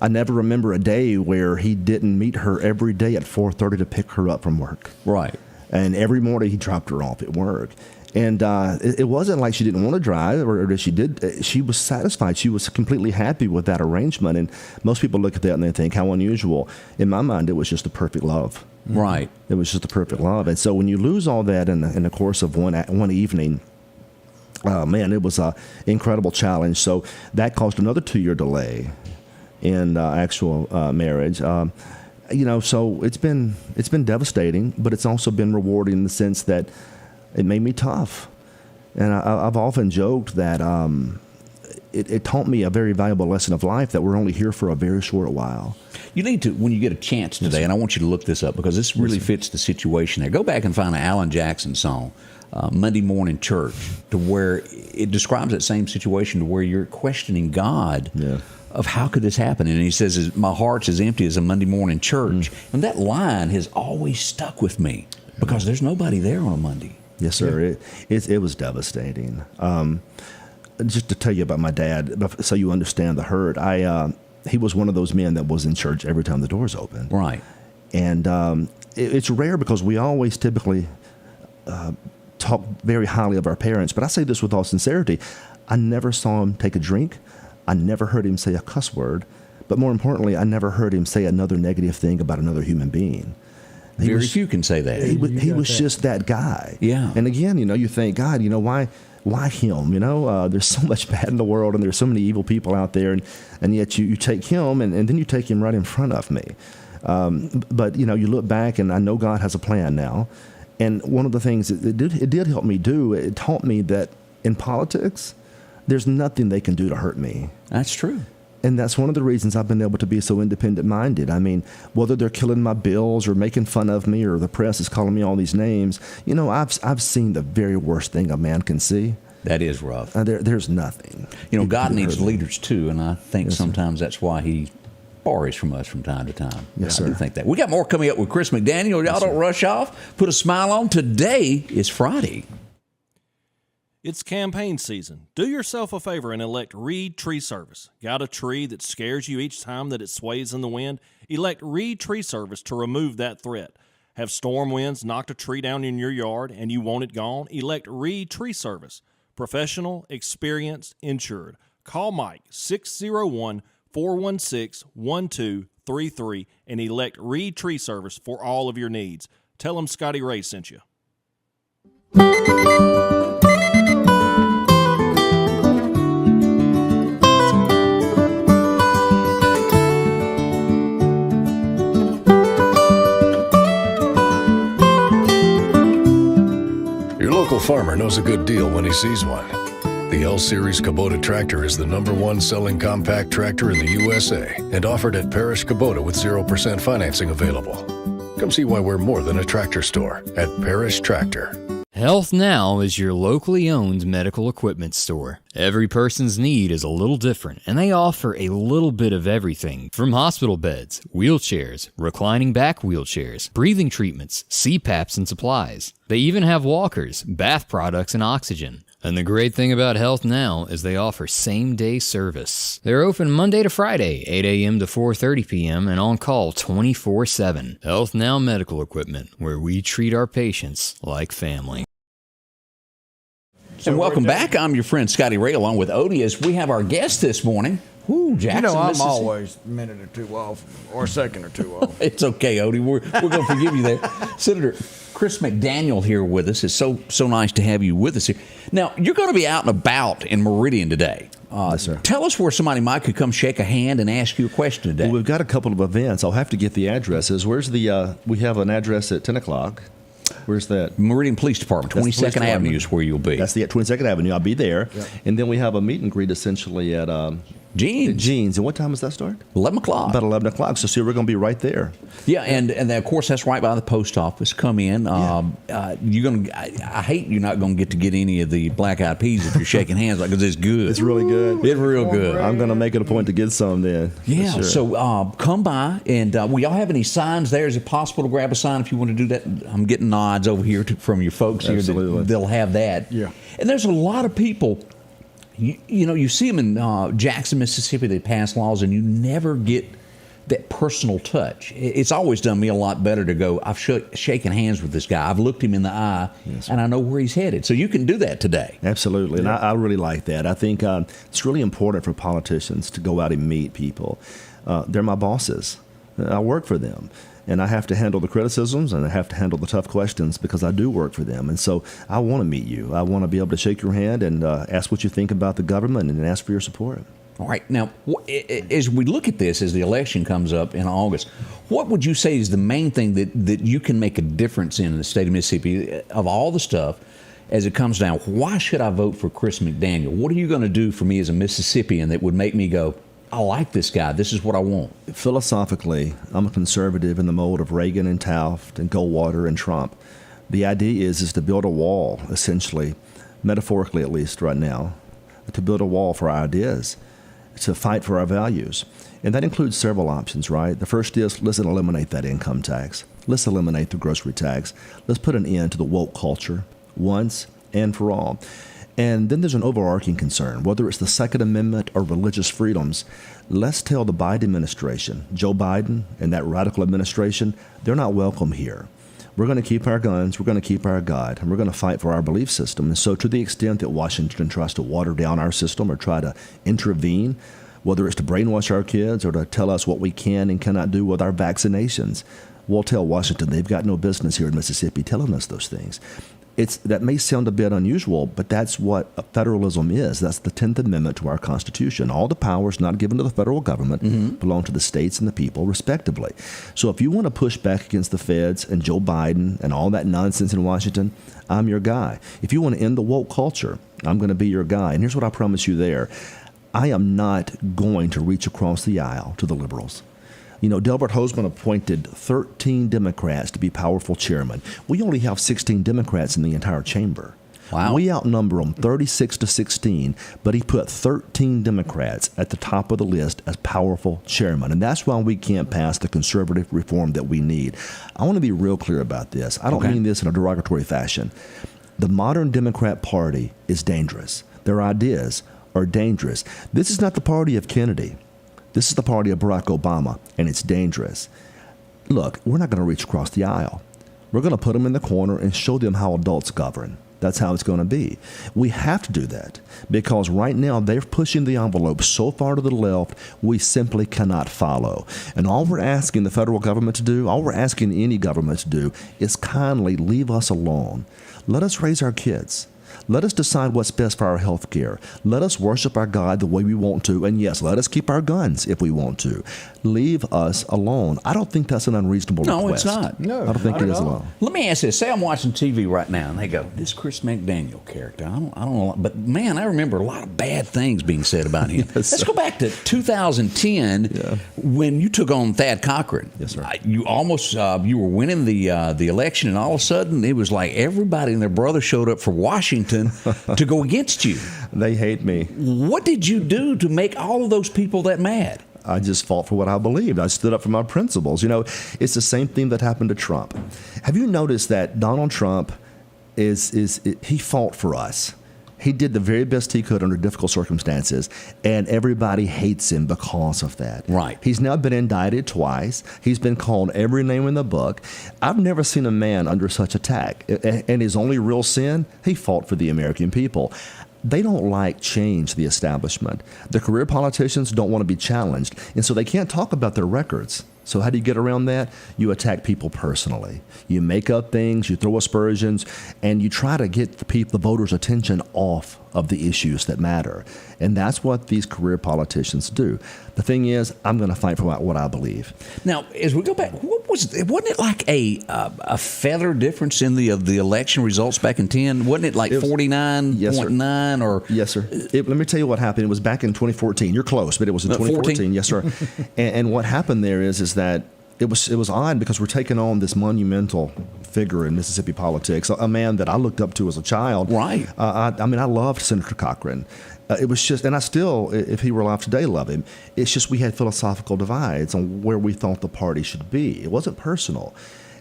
never remember a day where he didn't meet her every day at 4:30 to pick her up from work. Right. And every morning he dropped her off at work. And it wasn't like she didn't want to drive, or that she did. She was satisfied. She was completely happy with that arrangement. And most people look at that and they think, how unusual. In my mind, it was just the perfect love. Right. It was just the perfect love. And so when you lose all that in the course of one evening, man, it was an incredible challenge. So that caused another 2-year delay in actual marriage. So it's been devastating, but it's also been rewarding in the sense that it made me tough. And I've often joked that it taught me a very valuable lesson of life, that we're only here for a very short while. You need to, when you get a chance today, and I want you to look this up because this really fits the situation there. Go back and find an Alan Jackson song, Monday Morning Church, to where it describes that same situation, to where you're questioning God of how could this happen. And he says, my heart's as empty as a Monday morning church. And that line has always stuck with me because there's nobody there on a Monday. Yes, sir. Yeah. It was devastating. Just to tell you about my dad, so you understand the hurt, he was one of those men that was in church every time the doors opened. Right. And it's rare because we always typically talk very highly of our parents. But I say this with all sincerity. I never saw him take a drink. I never heard him say a cuss word. But more importantly, I never heard him say another negative thing about another human being. Very few can say that. He was just that guy. Yeah. And again, you think, God, why why him? There's so much bad in the world, and there's so many evil people out there, and yet you take him, and then you take him right in front of me. But you look back, and I know God has a plan now. And one of the things it did help me do, it taught me that in politics, there's nothing they can do to hurt me. That's true. And that's one of the reasons I've been able to be so independent-minded. I mean, whether they're killing my bills or making fun of me or the press is calling me all these names, I've seen the very worst thing a man can see. That is rough. There's nothing. God needs leaders too, and I think sometimes that's why he borrows from us from time to time. Yes, sir. I do think that. We got more coming up with Chris McDaniel. Y'all don't rush off. Put a smile on. Today is Friday. It's campaign season. Do yourself a favor and elect Reed Tree Service. Got a tree that scares you each time that it sways in the wind? Elect Reed Tree Service to remove that threat. Have storm winds knocked a tree down in your yard and you want it gone? Elect Reed Tree Service. Professional, experienced, insured. Call Mike 601-416-1233 and elect Reed Tree Service for all of your needs. Tell them Scotty Ray sent you. Your local farmer knows a good deal when he sees one. The L-Series Kubota tractor is the #1 selling compact tractor in the USA and offered at Parish Kubota with 0% financing available. Come see why we're more than a tractor store at Parish Tractor. Health Now is your locally owned medical equipment store. Every person's need is a little different, and they offer a little bit of everything from hospital beds, wheelchairs, reclining back wheelchairs, breathing treatments, CPAPs and supplies. They even have walkers, bath products, and oxygen. And the great thing about Health Now is they offer same-day service. They're open Monday to Friday, 8 a.m. to 4:30 p.m. and on call 24/7. Health Now Medical Equipment, where we treat our patients like family. And welcome back. I'm your friend Scotty Ray, along with Odie, as we have our guest this morning. Jackson, I'm Mississippi. always a minute or two off, or a second or two off. It's okay, Odie. We're going to forgive you there. Senator Chris McDaniel here with us. It's so nice to have you with us here. Now, you're going to be out and about in Meridian today. Yes, sir. Tell us where somebody might could come shake a hand and ask you a question today. Well, we've got a couple of events. I'll have to get the addresses. Where's the? We have an address at 10 o'clock. Where's that? Meridian Police Department, 22nd Avenue is where you'll be. That's the 22nd Avenue. I'll be there. Yep. And then we have a meet and greet essentially at Jeans. And what time does that start? 11 o'clock. About 11 o'clock. So see, we're going to be right there. Yeah, and then, of course, that's right by the post office. Come in. You're going. I hate you're not going to get any of the black eyed peas if you're shaking hands, because it's good. It's really good. It's real good. I'm going to make it a point to get some then. Yeah. Sure. So come by, and will y'all have any signs there? Is it possible to grab a sign if you want to do that? I'm getting nods over here from your folks here. Absolutely. They'll have that. Yeah. And there's a lot of people. You see them in Jackson, Mississippi. They pass laws, and you never get that personal touch. It's always done me a lot better to go, I've shaken hands with this guy. I've looked him in the eye, and I know where he's headed. So you can do that today. Absolutely, and I really like that. I think it's really important for politicians to go out and meet people. They're my bosses. I work for them. And I have to handle the criticisms, and I have to handle the tough questions because I do work for them. And so I want to meet you. I want to be able to shake your hand and ask what you think about the government and ask for your support. All right. Now, as we look at this, as the election comes up in August, what would you say is the main thing that you can make a difference in the state of Mississippi of all the stuff as it comes down? Why should I vote for Chris McDaniel? What are you going to do for me as a Mississippian that would make me go, I like this guy. This is what I want. Philosophically, I'm a conservative in the mold of Reagan and Taft and Goldwater and Trump. The idea is to build a wall, essentially, metaphorically at least right now, to build a wall for our ideas, to fight for our values. And that includes several options, right? The first is, let's eliminate that income tax. Let's eliminate the grocery tax. Let's put an end to the woke culture once and for all. And then there's an overarching concern, whether it's the Second Amendment or religious freedoms. Let's tell the Biden administration, Joe Biden and that radical administration, they're not welcome here. We're going to keep our guns, we're going to keep our God, and we're going to fight for our belief system. And so to the extent that Washington tries to water down our system or try to intervene, whether it's to brainwash our kids or to tell us what we can and cannot do with our vaccinations, we'll tell Washington they've got no business here in Mississippi telling us those things. That may sound a bit unusual, but that's what federalism is. That's the 10th Amendment to our Constitution. All the powers not given to the federal government belong to the states and the people, respectively. So if you want to push back against the feds and Joe Biden and all that nonsense in Washington, I'm your guy. If you want to end the woke culture, I'm going to be your guy. And here's what I promise you there. I am not going to reach across the aisle to the liberals. You know, Delbert Hosemann appointed 13 Democrats to be powerful chairmen. We only have 16 Democrats in the entire chamber. Wow. We outnumber them 36-16, but he put 13 Democrats at the top of the list as powerful chairmen. And that's why we can't pass the conservative reform that we need. I want to be real clear about this. I don't mean this in a derogatory fashion. The modern Democrat Party is dangerous. Their ideas are dangerous. This is not the party of Kennedy. This is the party of Barack Obama, and it's dangerous. Look, we're not going to reach across the aisle. We're going to put them in the corner and show them how adults govern. That's how it's going to be. We have to do that because right now they're pushing the envelope so far to the left, we simply cannot follow. And all we're asking the federal government to do, all we're asking any government to do is kindly leave us alone. Let us raise our kids. Let us decide what's best for our health care. Let us worship our God the way we want to. And yes, let us keep our guns if we want to. Leave us alone. I don't think that's an unreasonable request. No, it's not. No, I don't think it is alone. Let me ask this. Say I'm watching TV right now, and they go, this Chris McDaniel character, I don't know. But, man, I remember a lot of bad things being said about him. Let's go back to 2010 when you took on Thad Cochran. Yes, sir. You almost you were winning the election, and all of a sudden it was like everybody and their brother showed up for Washington to go against you. They hate me. What did you do to make all of those people that mad? I just fought for what I believed. I stood up for my principles. You know, it's the same thing that happened to Trump. Have you noticed that Donald Trump he fought for us? He did the very best he could under difficult circumstances, and everybody hates him because of that. Right. He's now been indicted twice. He's been called every name in the book. I've never seen a man under such attack. And his only real sin, he fought for the American people. They don't like change, the establishment. The career politicians don't want to be challenged, and so they can't talk about their records. So how do you get around that? You attack people personally. You make up things, you throw aspersions, and you try to get the voters' attention off of the issues that matter. And that's what these career politicians do. The thing is, I'm going to fight for what I believe. Now, as we go back, wasn't it like a feather difference in the election results back in 10? Wasn't it like 49.9 or? Yes, sir. Let me tell you what happened. It was back in 2014. You're close, but it was in 2014. 14? Yes, sir. and what happened there is that it was odd because we're taking on this monumental figure in Mississippi politics, a man that I looked up to as a child. Right. I loved Senator Cochran. It was just, and I still, if he were alive today, love him. It's just we had philosophical divides on where we thought the party should be. It wasn't personal.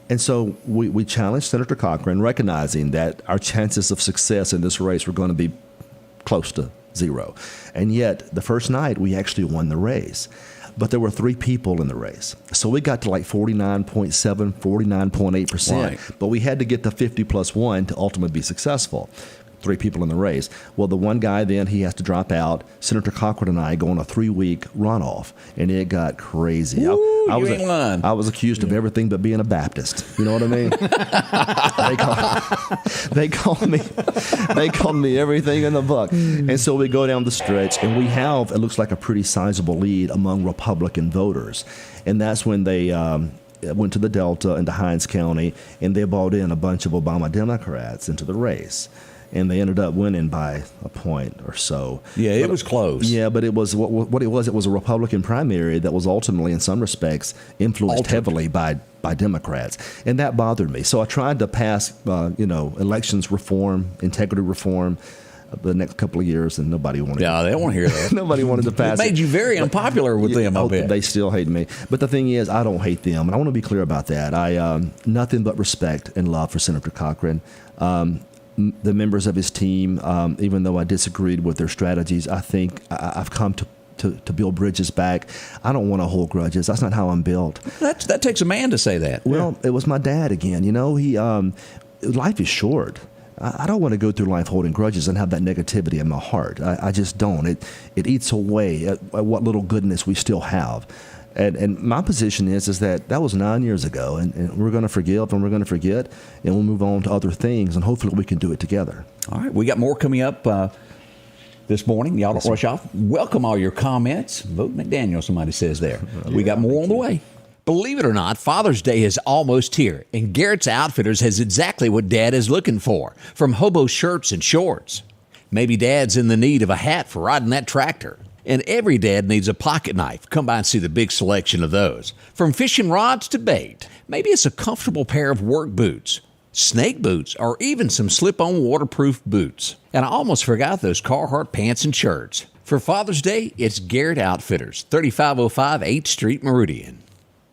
And so we challenged Senator Cochran, recognizing that our chances of success in this race were going to be close to zero. And yet, the first night, we actually won the race. But there were 3 people in the race. So we got to like 49.7, 49.8%. Right. But we had to get to 50 plus 1 to ultimately be successful. 3 people in the race. Well, the one guy then, he has to drop out. Senator Cochran and I go on a 3-week runoff, and it got crazy. Ooh, I was accused of Yeah. everything but being a Baptist. You know what I mean? They called me everything in the book. And so we go down the stretch, and we have, it looks like a pretty sizable lead among Republican voters. And that's when they went to the Delta and to Hinds County, and they brought in a bunch of Obama Democrats into the race. And they ended up winning by a point or so. Yeah, it was close. Yeah, but it was what it was. It was a Republican primary that was ultimately, in some respects, influenced heavily by Democrats, and that bothered me. So I tried to pass, elections reform, integrity reform, the next couple of years, and nobody wanted. Yeah, they don't want to hear that. Nobody wanted to pass it. Made you very unpopular with them, I bet. They still hate me. But the thing is, I don't hate them, and I want to be clear about that. I nothing but respect and love for Senator Cochran. The members of his team, even though I disagreed with their strategies, I think I've come to build bridges back. I don't want to hold grudges. That's not how I'm built. That takes a man to say that. Well, It was my dad again. Life is short. I don't want to go through life holding grudges and have that negativity in my heart. I just don't. It eats away at what little goodness we still have. And my position is that was 9 years ago, and we're going to forgive and we're going to forget, and we'll move on to other things, and hopefully we can do it together. All right, we got more coming up this morning. Y'all don't rush off. Welcome all your comments. Vote McDaniel, somebody says there. We got more on the way. Believe it or not, Father's Day is almost here, and Garrett's Outfitters has exactly what Dad is looking for, from hobo shirts and shorts. Maybe Dad's in the need of a hat for riding that tractor. And every dad needs a pocket knife. Come by and see the big selection of those. From fishing rods to bait. Maybe it's a comfortable pair of work boots, snake boots, or even some slip-on waterproof boots. And I almost forgot those Carhartt pants and shirts. For Father's Day, it's Garrett Outfitters, 3505 8th Street, Meridian.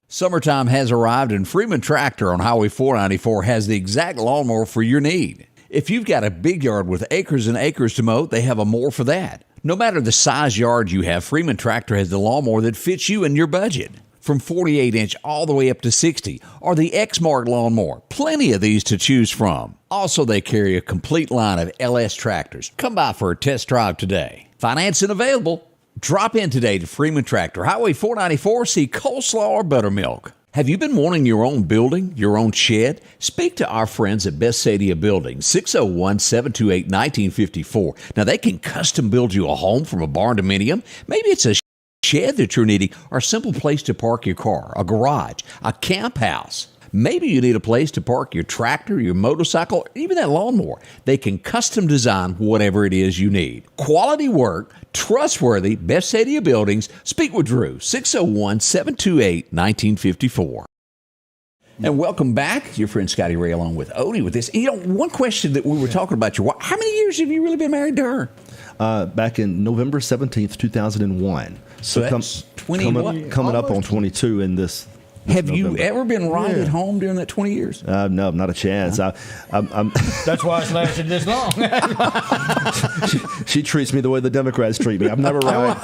Summertime has arrived, and Freeman Tractor on Highway 494 has the exact lawnmower for your need. If you've got a big yard with acres and acres to mow, they have a mower for that. No matter the size yard you have, Freeman Tractor has the lawnmower that fits you and your budget. From 48-inch all the way up to 60, or the X-Mark lawnmower. Plenty of these to choose from. Also, they carry a complete line of LS tractors. Come by for a test drive today. Financing available. Drop in today to Freeman Tractor, Highway 494, see coleslaw or buttermilk. Have you been wanting your own building, your own shed? Speak to our friends at Best Sadia Building, 601-728-1954. Now, they can custom build you a home from a barn dominium. Maybe it's a shed that you're needing, or a simple place to park your car, a garage, a camp house. Maybe you need a place to park your tractor, your motorcycle, or even that lawnmower. They can custom design whatever it is you need. Quality work, trustworthy, Best Sadia Buildings. Speak with Drew, 601-728-1954. And welcome back. Your friend Scotty Ray along with Odie with this. You know, one question that we were talking about your wife. How many years have you really been married to her? Back in November 17th, 2001. So that's 20 coming up on 22 in this. Have you ever been right at home during that 20 years? No, not a chance. I'm That's why it's lasted this long. she treats me the way the Democrats treat me. I'm never right.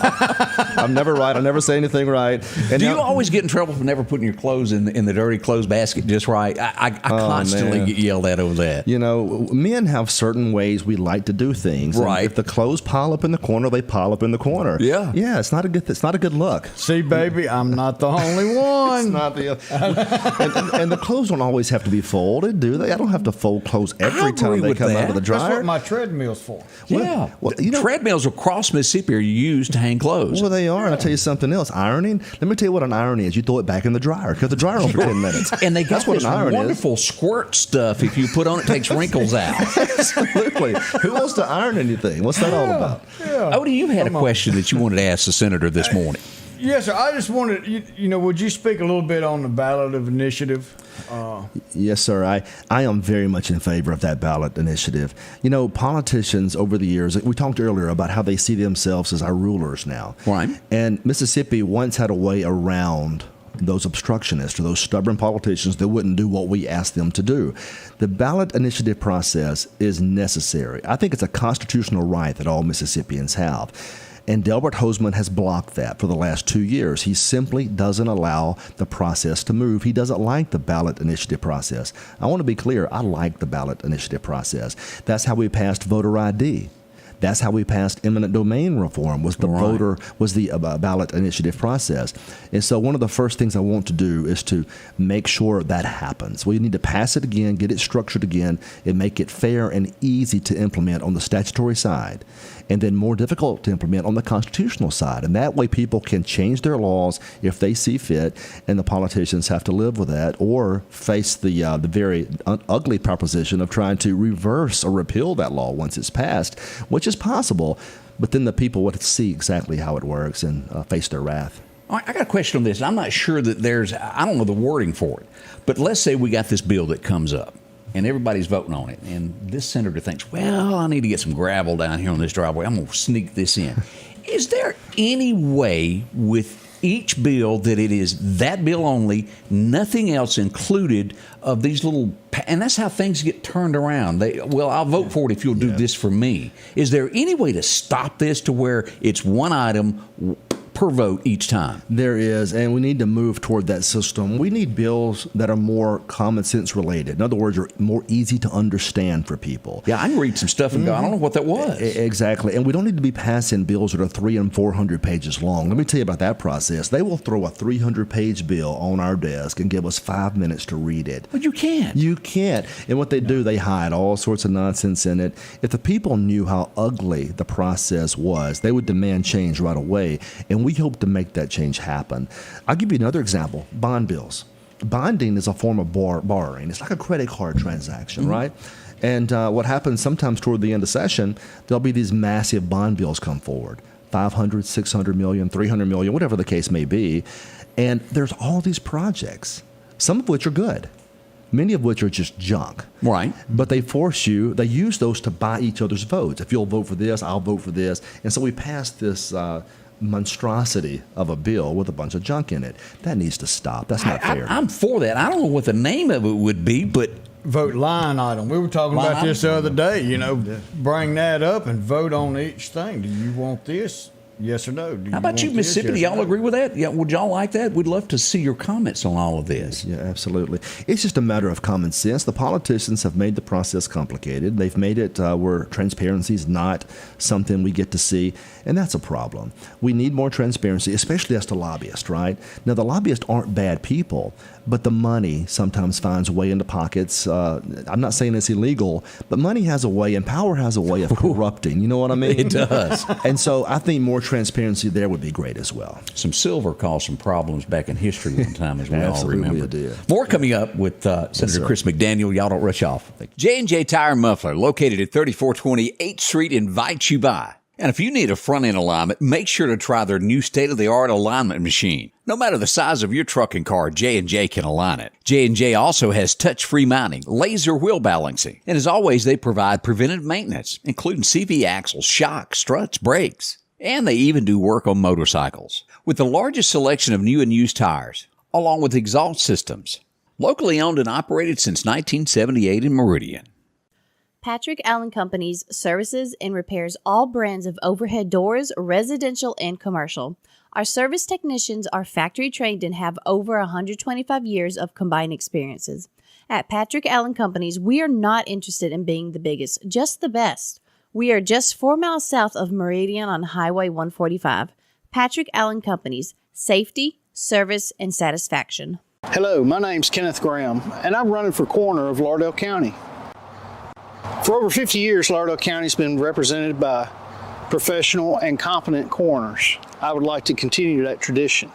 I'm never right. I never say anything right. And do you always get in trouble for never putting your clothes in the dirty clothes basket just right? I constantly get yelled at over that. You know, men have certain ways we like to do things. Right. And if the clothes pile up in the corner, they pile up in the corner. Yeah. Yeah. It's not a good look. See, baby, I'm not the only one. It's not and the clothes don't always have to be folded, do they? I don't have to fold clothes every time they come out of the dryer. That's what my treadmill's for. Yeah. Well, you know, treadmills across Mississippi are used to hang clothes. Well, they are. And I'll tell you something else. Ironing. Let me tell you what an iron is. You throw it back in the dryer because the dryer will for 10 minutes. And they got this wonderful squirt stuff. If you put on it, takes wrinkles out. Absolutely. Who wants to iron anything? What's that all about? Yeah. Odie, you had a question that you wanted to ask the senator this morning. Yes, sir. I just wanted, would you speak a little bit on the ballot of initiative? Yes, sir. I am very much in favor of that ballot initiative. You know, politicians over the years, we talked earlier about how they see themselves as our rulers now. Right. And Mississippi once had a way around those obstructionists or those stubborn politicians that wouldn't do what we asked them to do. The ballot initiative process is necessary. I think it's a constitutional right that all Mississippians have. And Delbert Hosemann has blocked that for the last 2 years. He simply doesn't allow the process to move. He doesn't like the ballot initiative process. I want to be clear. I like the ballot initiative process. That's how we passed voter ID. That's how we passed eminent domain reform, was the ballot initiative process. And so one of the first things I want to do is to make sure that happens. We need to pass it again, get it structured again, and make it fair and easy to implement on the statutory side, and then more difficult to implement on the constitutional side. And that way people can change their laws if they see fit, and the politicians have to live with that or face the very ugly proposition of trying to reverse or repeal that law once it's passed, which is possible, but then the people would see exactly how it works and face their wrath. All right, I got a question on this. I'm not sure that I don't know the wording for it, but let's say we got this bill that comes up and everybody's voting on it, and this senator thinks, well, I need to get some gravel down here on this driveway. I'm going to sneak this in. Is there any way with each bill that it is that bill only, nothing else included of these little, and that's how things get turned around. I'll vote for it if you'll do this for me. Is there any way to stop this to where it's one item per vote each time. There is, and we need to move toward that system. We need bills that are more common sense related. In other words, are more easy to understand for people. Yeah, I can read some stuff and go, I don't know what that was. Exactly. And we don't need to be passing bills that are 300 and 400 pages long. Let me tell you about that process. They will throw a 300-page bill on our desk and give us 5 minutes to read it. But you can't. You can't. And what they do, they hide all sorts of nonsense in it. If the people knew how ugly the process was, they would demand change right away. And we hope to make that change happen. I'll give you another example. Bond bills. Bonding is a form of borrowing. It's like a credit card transaction, right? And what happens sometimes toward the end of session, there'll be these massive bond bills come forward. 500, 600 million, 300 million, whatever the case may be. And there's all these projects, some of which are good, many of which are just junk. Right. But they use those to buy each other's votes. If you'll vote for this, I'll vote for this. And so we passed this monstrosity of a bill with a bunch of junk in it. That needs to stop. That's not fair. I'm for that. I don't know what the name of it would be, but vote line item. We were talking about this the other day, bring that up and vote on each thing. Do you want this? Yes or no? How about you, Mississippi? Do y'all agree with that? Yeah, would y'all like that? We'd love to see your comments on all of this. Yeah, absolutely. It's just a matter of common sense. The politicians have made the process complicated. They've made it where transparency is not something we get to see, and that's a problem. We need more transparency, especially as to lobbyists, right? Now, the lobbyists aren't bad people, but the money sometimes finds a way into pockets. I'm not saying it's illegal, but money has a way, and power has a way of corrupting. You know what I mean? It does. And so I think more transparency there would be great as well. Some silver caused some problems back in history one time, as we all Absolutely remember. it did. More coming up with Senator Chris McDaniel. Y'all don't rush off. J&J Tire and Muffler, located at 3420 8th Street, invites you by. And if you need a front-end alignment, make sure to try their new state-of-the-art alignment machine. No matter the size of your truck and car, J&J can align it. J&J also has touch-free mounting, laser wheel balancing, and as always, they provide preventive maintenance, including CV axles, shocks, struts, brakes. And they even do work on motorcycles. With the largest selection of new and used tires, along with exhaust systems. Locally owned and operated since 1978 in Meridian. Patrick Allen Companies services and repairs all brands of overhead doors, residential and commercial. Our service technicians are factory trained and have over 125 years of combined experiences. At Patrick Allen Companies, we are not interested in being the biggest, just the best. We are just 4 miles south of Meridian on Highway 145. Patrick Allen Companies, safety, service, and satisfaction. Hello, my name's Kenneth Graham, and I'm running for coroner of Lauderdale County. For over 50 years, Lauderdale County's been represented by professional and competent coroners. I would like to continue that tradition.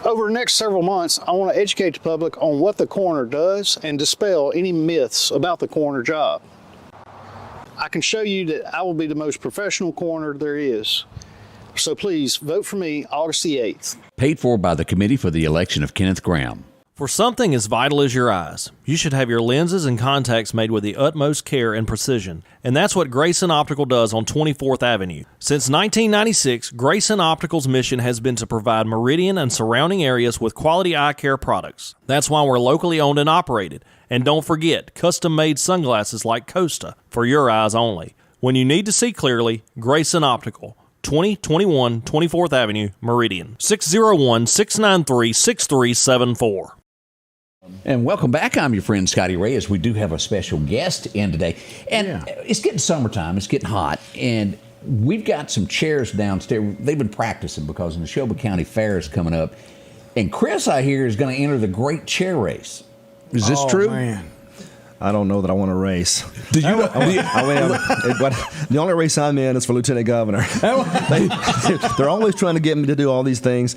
Over the next several months, I want to educate the public on what the coroner does and dispel any myths about the coroner job. I can show you that I will be the most professional coroner there is. So please vote for me August the 8th. Paid for by the Committee for the Election of Kenneth Graham. For something as vital as your eyes, you should have your lenses and contacts made with the utmost care and precision. And that's what Grayson Optical does on 24th Avenue. Since 1996, Grayson Optical's mission has been to provide Meridian and surrounding areas with quality eye care products. That's why we're locally owned and operated. And don't forget, custom-made sunglasses like Costa for your eyes only. When you need to see clearly, Grayson Optical. 2021 24th Avenue, Meridian. 601-693-6374. And welcome back. I'm your friend Scotty Ray, as we do have a special guest in today. And it's getting summertime. It's getting hot. And we've got some chairs downstairs. They've been practicing because the Neshoba County Fair is coming up. And Chris, I hear, is going to enter the Great Chair Race. Is this true? Man. I don't know that I want to race. Do you? The only race I'm in is for lieutenant governor. They're always trying to get me to do all these things.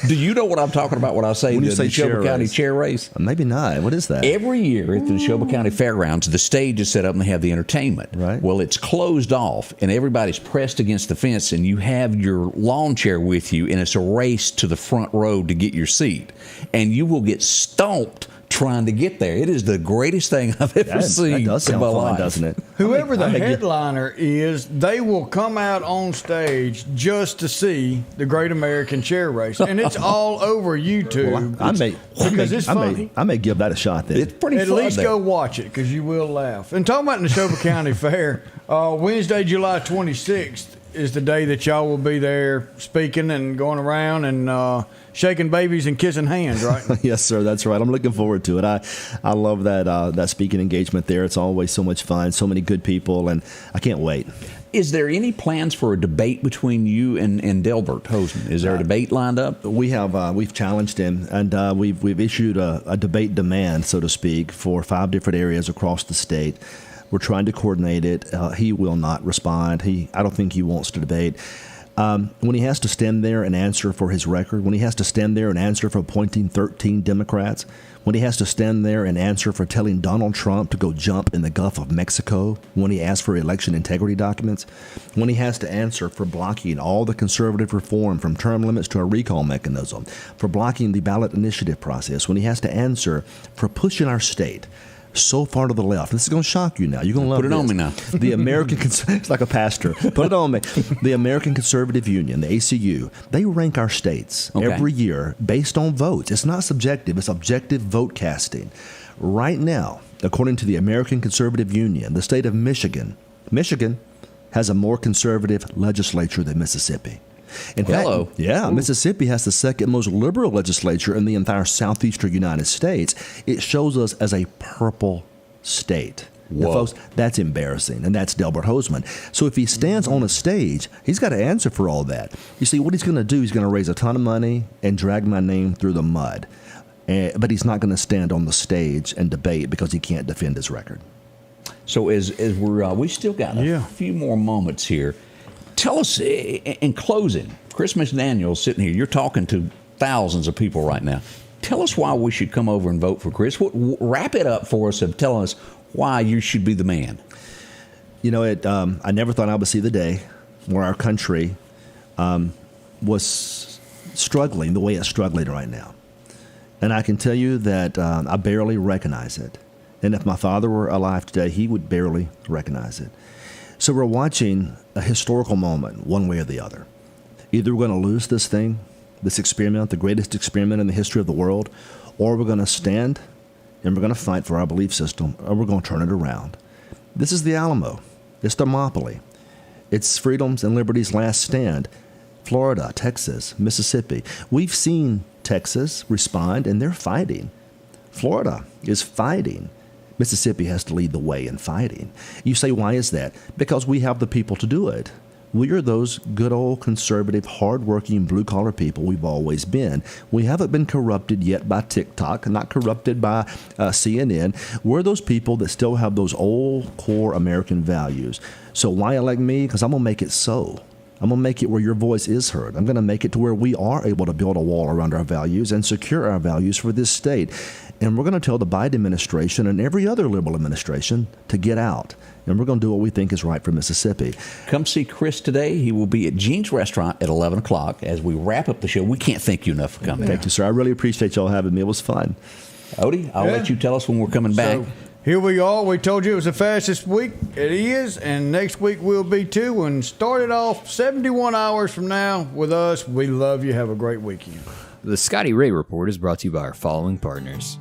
Do you know what I'm talking about when I say when the you say Neshoba County Chair Race? Maybe not. What is that? Every year at the Neshoba County Fairgrounds, the stage is set up and they have the entertainment. Right. Well, it's closed off and everybody's pressed against the fence and you have your lawn chair with you and it's a race to the front row to get your seat. And you will get stomped trying to get there. It is the greatest thing I've ever seen. That does sound fun, doesn't it? Whoever the headliner is, they will come out on stage just to see the Great American Chair Race, and it's all over YouTube. It's funny. I may give that a shot then. It's pretty fun. At least go watch it because you will laugh. And talking about the Neshoba County Fair, Wednesday, July 26th, is the day that y'all will be there speaking and going around and shaking babies and kissing hands, right? Yes, sir. That's right. I'm looking forward to it. I love that speaking engagement there. It's always so much fun, so many good people, and I can't wait. Is there any plans for a debate between you and Delbert Hoseman? Is there a debate lined up? We've challenged him, and we've issued a debate demand, so to speak, for 5 different areas across the state. We're trying to coordinate it. He will not respond. I don't think he wants to debate. When he has to stand there and answer for his record, when he has to stand there and answer for appointing 13 Democrats, when he has to stand there and answer for telling Donald Trump to go jump in the Gulf of Mexico, when he asks for election integrity documents, when he has to answer for blocking all the conservative reform from term limits to a recall mechanism, for blocking the ballot initiative process, when he has to answer for pushing our state so far to the left. This is going to shock you now. You're going to love Put it on me now. The American, it's like a pastor. Put it on me. The American Conservative Union, the ACU, they rank our states every year based on votes. It's not subjective. It's objective vote casting. Right now, according to the American Conservative Union, the state of Michigan has a more conservative legislature than Mississippi. In fact, Mississippi has the second most liberal legislature in the entire southeastern United States. It shows us as a purple state. Now, folks, that's embarrassing, and that's Delbert Hoseman. So if he stands on a stage, he's got to answer for all that. You see, what he's going to do, he's going to raise a ton of money and drag my name through the mud. But he's not going to stand on the stage and debate because he can't defend his record. So as we still got a few more moments here. Tell us, in closing, Chris McDaniel sitting here. You're talking to thousands of people right now. Tell us why we should come over and vote for Chris. Wrap it up for us of telling us why you should be the man. You know, I never thought I would see the day where our country was struggling the way it's struggling right now. And I can tell you that I barely recognize it. And if my father were alive today, he would barely recognize it. So we're watching a historical moment, one way or the other. Either we're going to lose this thing, this experiment, the greatest experiment in the history of the world, or we're going to stand and we're going to fight for our belief system, or we're going to turn it around. This is the Alamo. It's Thermopylae. It's freedom's and liberty's last stand. Florida, Texas, Mississippi. We've seen Texas respond, and they're fighting. Florida is fighting. Mississippi has to lead the way in fighting. You say, why is that? Because we have the people to do it. We are those good old conservative, hardworking, blue-collar people we've always been. We haven't been corrupted yet by TikTok, not corrupted by CNN. We're those people that still have those old core American values. So why elect me? Because I'm going to make it so. I'm going to make it where your voice is heard. I'm going to make it to where we are able to build a wall around our values and secure our values for this state. And we're going to tell the Biden administration and every other liberal administration to get out. And we're going to do what we think is right for Mississippi. Come see Chris today. He will be at Gene's Restaurant at 11 o'clock as we wrap up the show. We can't thank you enough for coming. Thank you, sir. I really appreciate y'all having me. It was fun. Odie, I'll let you tell us when we're coming back. Here we are. We told you it was the fastest week. It is. And next week will be too. And start it off 71 hours from now with us. We love you. Have a great weekend. The Scotty Ray Report is brought to you by our following partners: